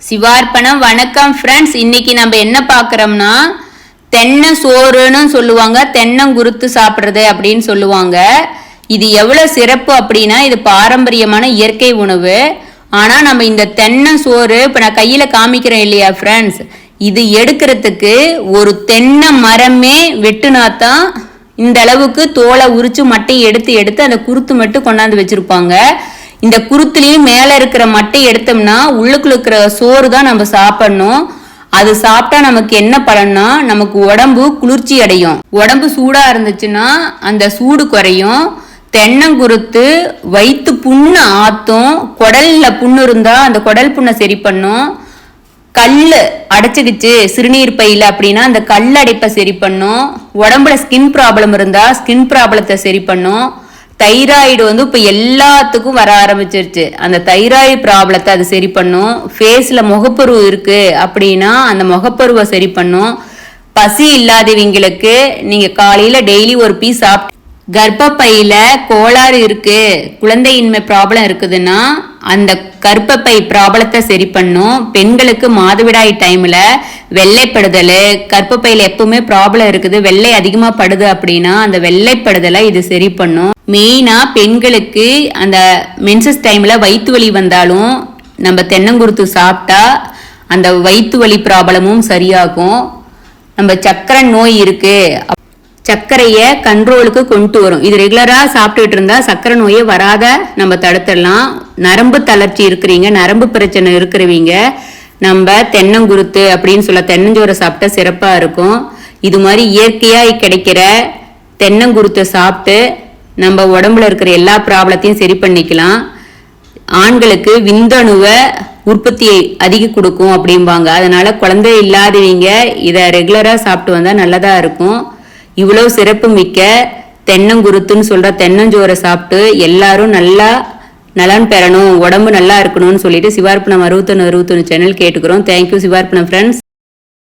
சிவார்ப்பணம். வணக்கம் ஃப்ரெண்ட்ஸ். இன்னைக்கு நம்ம என்ன பார்க்குறோம்னா தென்னை சோறுன்னு சொல்லுவாங்க, தென்னங்குருத்து சாப்பிட்றது அப்படின்னு சொல்லுவாங்க. இது எவ்வளோ சிறப்பு அப்படின்னா இது பாரம்பரியமான இயற்கை உணவு. ஆனால் நம்ம இந்த தென்னை சோறு இப்போ நான் கையில் காமிக்கிறேன் இல்லையா ஃப்ரெண்ட்ஸ், இது எடுக்கிறதுக்கு ஒரு தென்னை மரமே வெட்டுனாத்தான் இந்த அளவுக்கு தோலை உரிச்சு மட்டையை எடுத்து அந்த குருத்து மட்டும் கொண்டாந்து வச்சிருப்பாங்க. இந்த குருத்துலயும் மேல இருக்கிற மட்டை எடுத்தோம்னா உள்ளுக்குள்ள இருக்கிற சோறு தான் நம்ம சாப்பிடணும். அது சாப்பிட்டா நமக்கு என்ன பலன்னா, நமக்கு உடம்பு குளிர்ச்சி அடையும். உடம்பு சூடா இருந்துச்சுன்னா அந்த சூடு குறையும். தென்னங்குருத்து வயிற்று புண்ணு ஆத்தும். குடல்ல புண்ணு இருந்தா அந்த குடல் புண்ணை சரி பண்ணும். கல் அடைச்சிக்கிச்சு சிறுநீர் பையில அப்படின்னா அந்த கல் அடைப்பை சரி பண்ணும். உடம்புல ஸ்கின் ப்ராப்ளம் இருந்தா ஸ்கின் ப்ராப்ளத்தை சரி பண்ணும். தைராய்டு இப்போ எல்லாத்துக்கும் வர ஆரம்பிச்சிருச்சு. அந்த தைராய்டு ப்ராப்ளத்தை அது சரி பண்ணும். ஃபேஸில் முகப்பருவு இருக்கு அப்படின்னா அந்த முகப்பருவை சரி பண்ணும். பசி இல்லாதவங்களுக்கு நீங்கள் காலையில் டெய்லி ஒரு பீஸ் சாப்பிட்டு, கர்ப்பப்பையில கோளாறு இருக்கு, குழந்தையின்மை ப்ராப்ளம் இருக்குதுன்னா அந்த கர்ப்பப்பை ப்ராப்ளத்தை சரி பண்ணும். பெண்களுக்கு மாதவிடாய் டைம்ல வெள்ளைப்படுதல், கர்ப்பப்பையில எப்பவுமே ப்ராப்ளம் இருக்குது, வெள்ளை அதிகமா படுது அப்படின்னா அந்த வெள்ளைப்படுதலை இது சரி பண்ணும். மெயினா பெண்களுக்கு அந்த மென்சஸ் டைம்ல வயிற்று வலி வந்தாலும் நம்ம தென்னங்குருத்து சாப்பிட்டா அந்த வயிற்று வலி ப்ராப்ளமும் சரியாகும். நம்ம சக்கரை நோய் இருக்கு, சர்க்கரையை கண்ட்ரோலுக்கு கொண்டு வரும். இது ரெகுலரா சாப்பிட்டுட்டு இருந்தா சர்க்கரை நோயை வராத நம்ம தடுத்துடலாம். நரம்பு தளர்ச்சி இருக்கிறீங்க, நரம்பு பிரச்சனை இருக்கிறவங்க நம்ம தென்னங்குருத்து அப்படின்னு சொல்ல தென்னஞ்சோரை சாப்பிட்டா சிறப்பா இருக்கும். இது மாதிரி இயற்கையா கிடைக்கிற தென்னங்குருத்தை சாப்பிட்டு நம்ம உடம்புல இருக்கிற எல்லா ப்ராப்ளத்தையும் சரி பண்ணிக்கலாம். ஆண்களுக்கு விந்தணுவை உற்பத்தியை அதிக கொடுக்கும் அப்படிம்பாங்க. அதனால குழந்தை இல்லாதவங்க இதை ரெகுலரா சாப்பிட்டு வந்தா நல்லதா இருக்கும். இவ்வளவு சிறப்பு மிக்க தென்னங்குருத்துன்னு சொல்ற தென்னஞ்சோரை சாப்பிட்டு எல்லாரும் நல்லா நலன் பெறணும், உடம்பு நல்லா இருக்கணும்னு சொல்லிட்டு சிவார்ப்பணம் 61 சேனல் கேட்டுக்கிறோம். Thank you Sivarpanam friends.